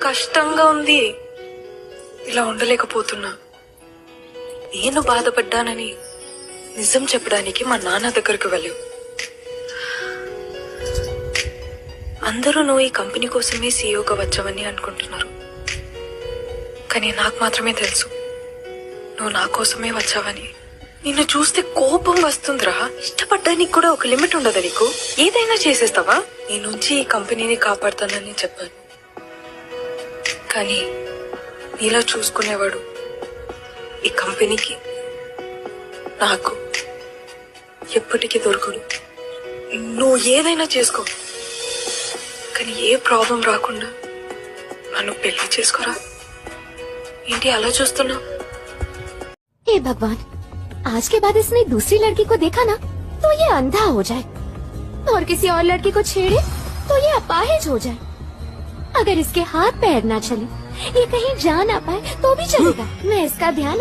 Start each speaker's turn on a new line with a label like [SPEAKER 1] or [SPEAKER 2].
[SPEAKER 1] కష్టంగా ఉంది. ఇలా ఉండలేకపోతున్నా. నేను బాధపడ్డానని నిజం చెప్పడానికి మా నాన్న దగ్గరకు వెళ్ళావు. అందరూ నువ్వు ఈ కంపెనీ కోసమే సీఈఓగా వచ్చావని అనుకుంటున్నారు. కానీ నాకు మాత్రమే తెలుసు నువ్వు నా కోసమే వచ్చావని. నిన్ను చూస్తే కోపం వస్తుందిరా. ఇష్టపడ్డానికి కూడా ఒక లిమిట్ ఉండదా నీకు? ఏదైనా చేసేస్తావా? నీ నుంచి ఈ కంపెనీని కాపాడుతానని చెప్పాను. కానీ నీలా చూసుకునేవాడు ఈ కంపెనీకి నాకు ఎప్పటికీ దొరకడు. నువ్వు ఏదైనా చేసుకో, కానీ ఏ ప్రాబ్లం రాకుండా నన్ను పెళ్లి చేసుకోరా. ఏంటి అలా చూస్తున్నావు?
[SPEAKER 2] हे भगवान, आज के बाद इसने दूसरी लड़की को देखा ना तो ये अंधा हो जाए और किसी और लड़की को छेड़े तो ये अपाहिज हो जाए। अगर इसके हाथ पैर ना चले, ये कहीं जा ना पाए तो भी चलेगा। मैं इसका ध्यान